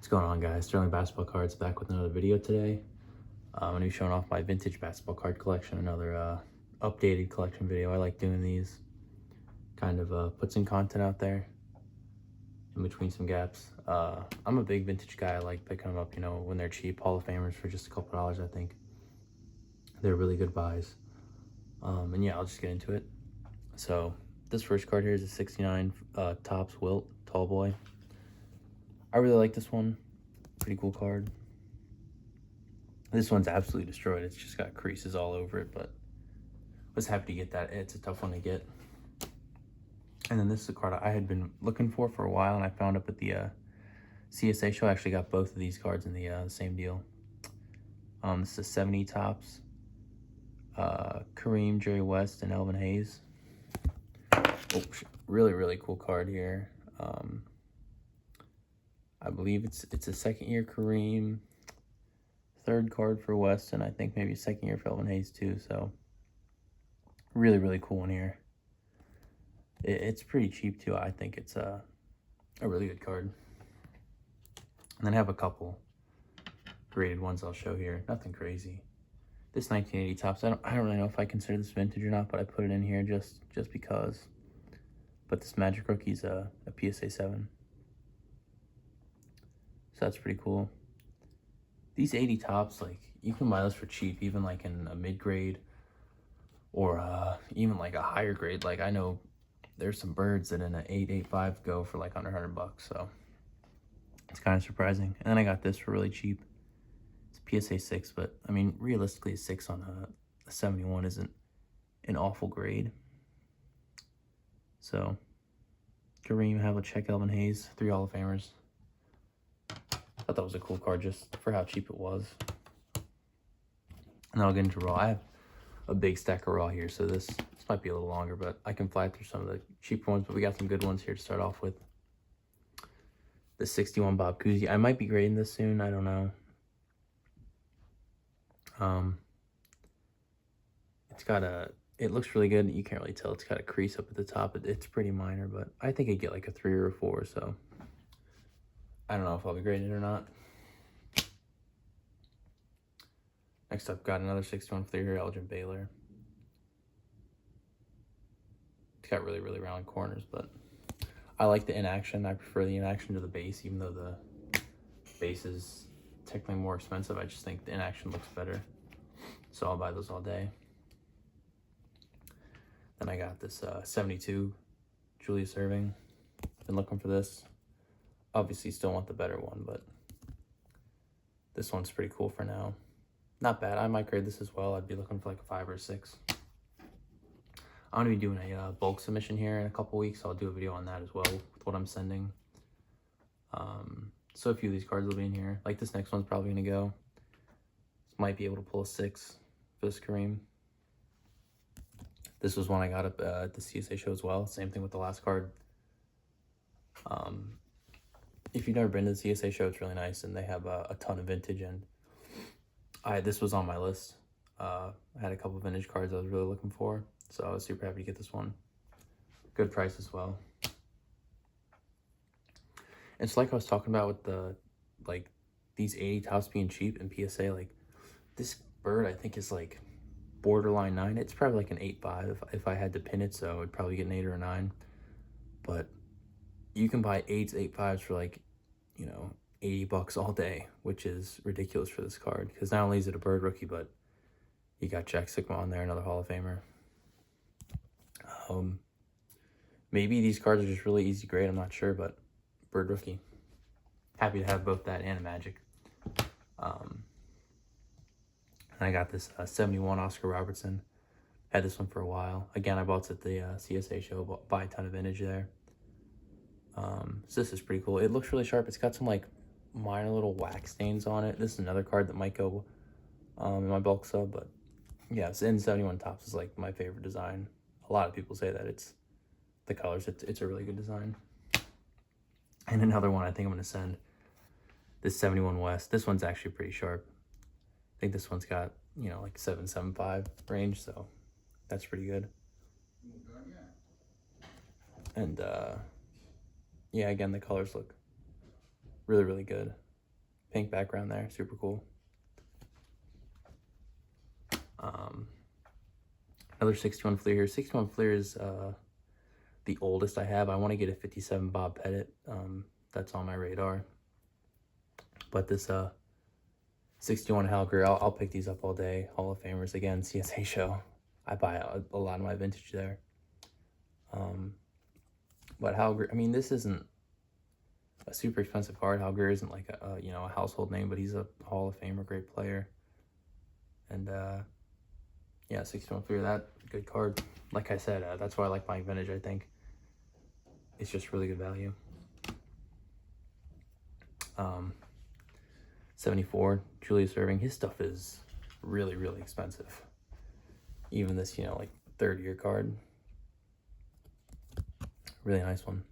What's going on, guys? Sterling Basketball Cards back with another video today. I'm going to be showing off my vintage basketball card collection, another updated collection video. I like doing these, kind of put some content out there in between some gaps. I'm a big vintage guy. I like picking them up, you know, when they're cheap. Hall of Famers for just a couple dollars, I think. They're really good buys. And yeah, I'll just get into it. So this first card here is a 69 Topps Wilt Tall Boy. I really like this one. Pretty cool card. This one's absolutely destroyed. It's just got creases all over it, but was happy to get that. It's a tough one to get. And then this is a card I had been looking for a while, and I found up at the CSA show. I actually got both of these cards in the same deal. This is a 70 Topps. Kareem, Jerry West, and Elvin Hayes. Oh, really cool card here. I believe it's a second year Kareem, third card for West, and I think maybe a second year for Elvin Hayes too. So really cool one here. It's pretty cheap too. I think it's a really good card. And then I have a couple graded ones I'll show here. Nothing crazy. This 1980 Topps, I don't really know if I consider this vintage or not, but I put it in here just because. But this Magic Rookie's a PSA 7. So that's pretty cool. These 80 Topps, like, you can buy those for cheap, even like in a mid-grade or even like a higher grade. Like, I know there's some birds that in an 885 go for like under $100, so it's kind of surprising. And then I got this for really cheap. It's PSA 6, but I mean, realistically, a 6 on a 71 isn't an awful grade. So, Kareem, Havlicek, Elvin Hayes, 3 Hall of Famers. I thought that was a cool card just for how cheap it was. And then I'll get into Raw. I have a big stack of Raw here, so this might be a little longer, but I can fly through some of the cheaper ones, but we got some good ones here to start off with. The 61 Bob Cousy. I might be grading this soon. I don't know. It's got it looks really good. You can't really tell. It's got a crease up at the top. It's pretty minor, but I think I'd get like a 3 or a 4, so I don't know if I'll be grading it or not. Next up, got another 61 for here, Elgin Baylor. It's got really round corners, but I like the inaction. I prefer the inaction to the base, even though the base is technically more expensive. I just think the inaction looks better, so I'll buy those all day. Then I got this 72 Julius Erving. Been looking for this. Obviously still want the better one, but this one's pretty cool for now. Not bad. I might grade this as well. I'd be looking for like a 5 or a 6. I'm going to be doing a bulk submission here in a couple weeks. So I'll do a video on that as well with what I'm sending. So a few of these cards will be in here. Like this next one's probably going to go. Might be able to pull a 6 for this Kareem. This was one I got up at the CSA show as well. Same thing with the last card. If you've never been to the CSA show, it's really nice, and they have a ton of vintage, and this was on my list. I had a couple of vintage cards I was really looking for, so I was super happy to get this one. Good price as well. It's like I was talking about with the, like, these 80 Topps being cheap and PSA, like, this bird I think is like borderline 9. It's probably like an 8.5 if I had to pin it, so I'd probably get an 8 or a 9. But you can buy 8s, 8.5s for like, you know, $80 all day, which is ridiculous for this card, because not only is it a bird rookie, but you got Jack Sikma on there, another Hall of Famer. Maybe these cards are just really easy to grade, I'm not sure, but bird rookie. Happy to have both that and a Magic. And I got this 71 Oscar Robertson. Had this one for a while. Again, I bought it at the CSA show, buy a ton of vintage there. So this is pretty cool. It looks really sharp. It's got some like minor little wax stains on it. This is another card that might go in my bulk sub, but yeah, it's in 71 Topps is like my favorite design. A lot of people say that it's the colors. It's a really good design. And another one I think I'm going to send, this 71 West. This one's actually pretty sharp. I think this one's got, you know, like 7.75 range, so that's pretty good. And yeah, again, the colors look really good. pink background there, super cool. Another 61 Fleer here. 61 Fleer is the oldest I have. I want to get a 57 Bob Pettit. That's on my radar. But this 61 Hal Greer, I'll pick these up all day. Hall of Famers again, CSA show. I buy a lot of my vintage there. But Hal Greer, I mean, this isn't a super expensive card. Hal Greer isn't like a a household name, but he's a Hall of Famer, great player. And yeah, 61 Fleer, that good card. Like I said, that's why I like buying vintage. I think it's just really good value. 74 Julius Erving. His stuff is really, really expensive. Even this, like third-year card. Really nice one.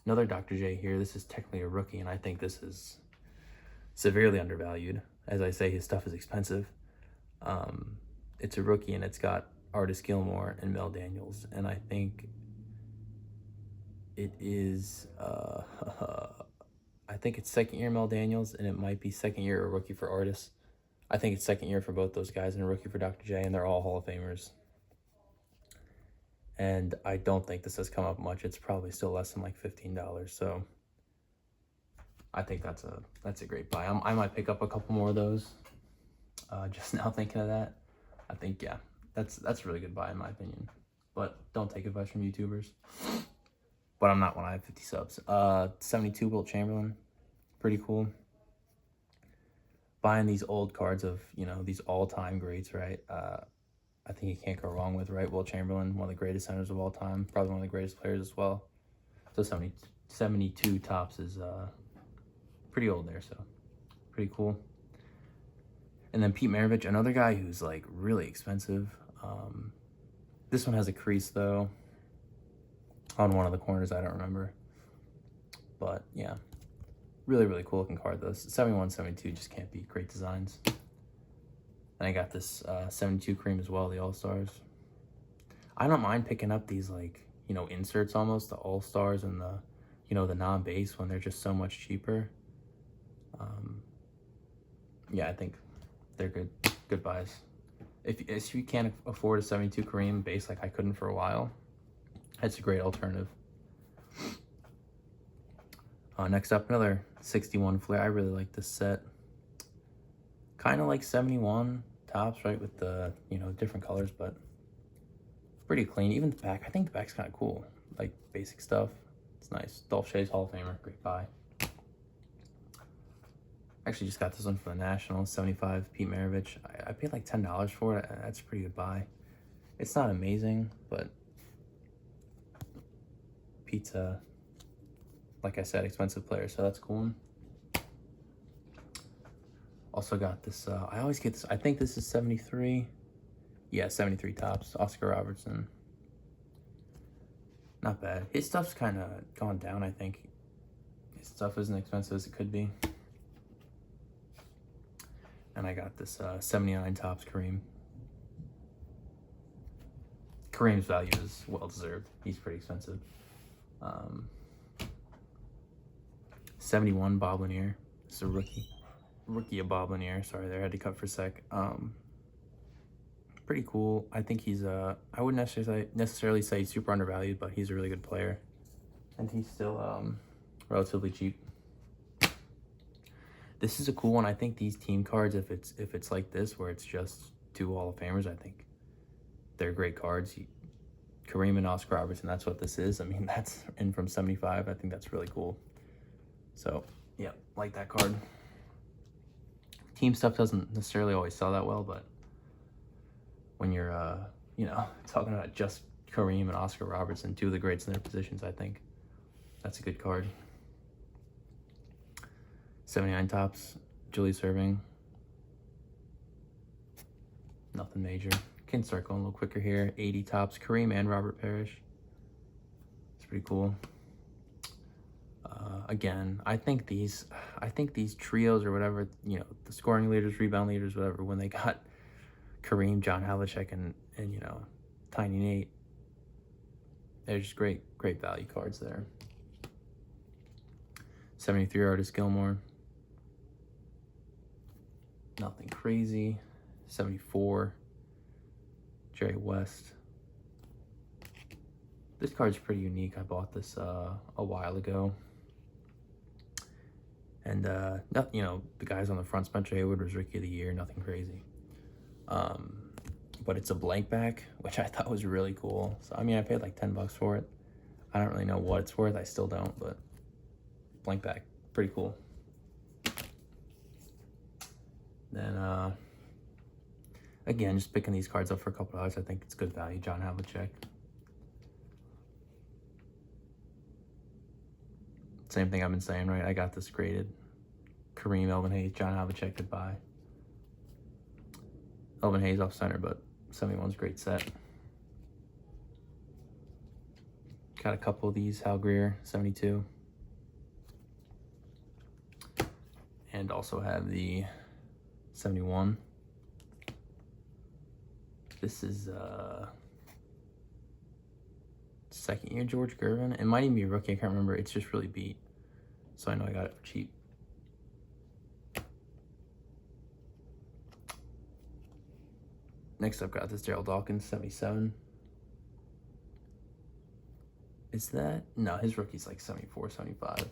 Another Dr. J here. This is technically a rookie, and I think this is severely undervalued. As I say, his stuff is expensive. It's a rookie, and it's got Artis Gilmore and Mel Daniels, and I think it is I think it's second year Mel Daniels, and it might be second year a rookie for Artis. I think it's second year for both those guys and a rookie for Dr. J, and they're all Hall of Famers. And I don't think this has come up much. It's probably still less than like $15. So I think that's a great buy. I might pick up a couple more of those. Just now thinking of that, I think yeah, that's a really good buy in my opinion. But don't take advice from YouTubers. But I'm not when I have 50 subs. 72 Wilt Chamberlain, pretty cool. Buying these old cards of these all-time greats, right? I think you can't go wrong with, right? Wilt Chamberlain, one of the greatest centers of all time, probably one of the greatest players as well. So 72 tops is pretty old there, so pretty cool. And then Pete Maravich, another guy who's like really expensive. This one has a crease though on one of the corners, I don't remember. But yeah, really, really cool looking card though. 71, 72 just can't beat. Great designs. And I got this 72 cream as well, the All-Stars. I don't mind picking up these like, inserts almost, the All-Stars and the, the non-base when they're just so much cheaper. Yeah, I think they're good buys. If you can't afford a 72 Kareem base like I couldn't for a while, that's a great alternative. Next up, another 61 Flair. I really like this set. Kind of like 71 tops, right, with the, different colors, but pretty clean. Even the back, I think the back's kind of cool. Like, basic stuff. It's nice. Dolph Shays, Hall of Famer. Great buy. Actually just got this one for the National, 75 Pete Maravich. I paid like $10 for it. That's a pretty good buy. It's not amazing, but Pete's like I said, expensive player, so that's cool. Also got this, I always get this, I think this is 73. Yeah, 73 tops, Oscar Robertson. Not bad. His stuff's kind of gone down, I think. His stuff isn't expensive as it could be. And I got this 79 tops Kareem. Kareem's value is well deserved. He's pretty expensive. 71 Bob Lanier. This is a rookie of Bob Lanier. Sorry there, I had to cut for a sec. Pretty cool. I think he's I wouldn't necessarily say he's super undervalued, but he's a really good player. And he's still relatively cheap. This is a cool one. I think these team cards, if it's like this, where it's just two Hall of Famers, I think they're great cards. Kareem and Oscar Robertson, that's what this is. I mean, that's in from 75. I think that's really cool. So, yeah, like that card. Team stuff doesn't necessarily always sell that well, but when you're, talking about just Kareem and Oscar Robertson, two of the greats in their positions, I think that's a good card. 79 tops, Julius Erving. Nothing major. Can start going a little quicker here. 80 tops, Kareem and Robert Parish. It's pretty cool. Again, I think these trios or whatever, the scoring leaders, rebound leaders, whatever, when they got Kareem, John Havlicek, and Tiny Nate, they're just great value cards there. 73 Artist Gilmore. Nothing crazy. 74 Jerry West. This card's pretty unique. I bought this a while ago. And, you know, the guys on the front, Spencer Haywood was Rookie of the Year, nothing crazy. But it's a blank back, which I thought was really cool. So, I mean, I paid like 10 bucks for it. I don't really know what it's worth. I still don't, but blank back, pretty cool. Then, again, just picking these cards up for a couple dollars. I think it's good value. John Havlicek. Same thing I've been saying, right? I got this graded. Kareem, Elvin Hayes, John Havlicek, goodbye. Elvin Hayes off center, but 71's a great set. Got a couple of these. Hal Greer, 72. And also have the 71. This is second year George Gervin. It might even be a rookie. I can't remember. It's just really beat. So I know I got it for cheap. Next I've got this Daryl Dawkins, 77. Is that? No, his rookie's like 74, 75.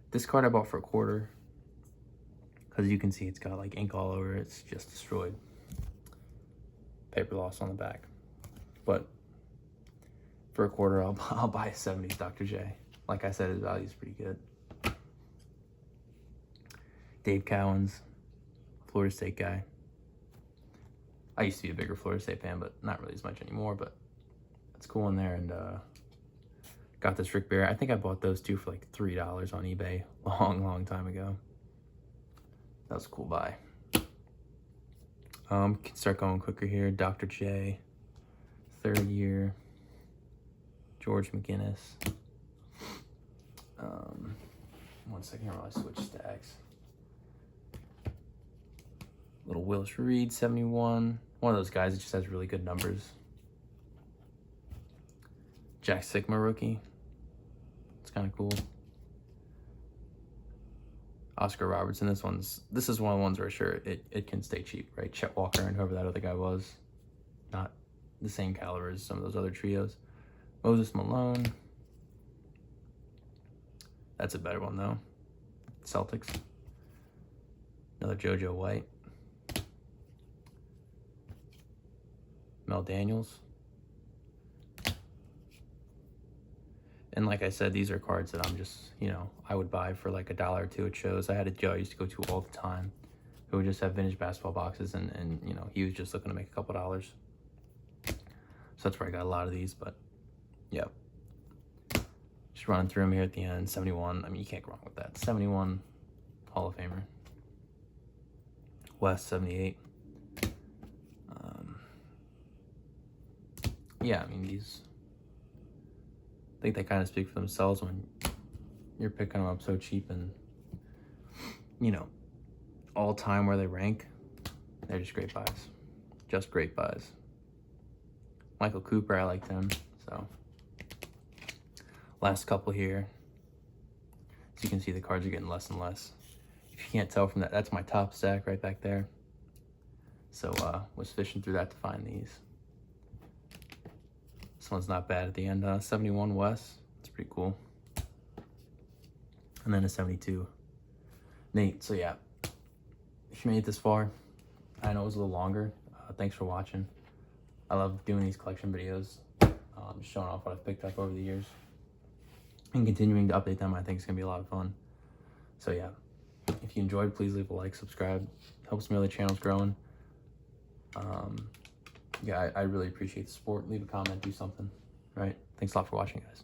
This card I bought for $0.25. Because you can see it's got like ink all over it. It's just destroyed. Paper loss on the back. But for $0.25, I'll buy a 70s Dr. J. Like I said, his value is pretty good. Dave Cowens, Florida State guy. I used to be a bigger Florida State fan, but not really as much anymore. But it's cool in there. And got this Rick Barry. I think I bought those two for like $3 on eBay long time ago. That was a cool buy. Can start going quicker here. Dr. J, third year. George McGinnis. 1 second here while I switch stacks. Little Willis Reed, 71. One of those guys that just has really good numbers. Jack Sigma rookie. It's kind of cool. Oscar Robertson. This is one of the ones where sure it can stay cheap, right? Chet Walker and whoever that other guy was. Not the same caliber as some of those other trios. Moses Malone. That's a better one though. Celtics. Another JoJo White. Mel Daniels. And like I said, these are cards that I'm just, you know, I would buy for like $1 or $2 at shows. I had a Joe I used to go to all the time who would just have vintage basketball boxes and you know, he was just looking to make a couple dollars. So that's where I got a lot of these, but yeah. Just running through them here at the end. 71, I mean, you can't go wrong with that. 71, Hall of Famer. West, 78. Yeah, I mean, these, I think they kind of speak for themselves when you're picking them up so cheap and, you know, all time where they rank, they're just great buys. Just great buys. Michael Cooper, I liked him, so. Last couple here. As you can see, the cards are getting less and less. If you can't tell from that, that's my top stack right back there. So, was fishing through that to find these. This one's not bad at the end. 71 West. It's pretty cool. And then a 72 Nate. So yeah, if you made it this far, I know it was a little longer. Thanks for watching. I love doing these collection videos, showing off what I've picked up over the years and continuing to update them. I think it's gonna be a lot of fun. So yeah, if you enjoyed, please leave a like, subscribe. Helps me know the channel's growing. Yeah, I really appreciate the support. Leave a comment, do something, right? Thanks a lot for watching, guys.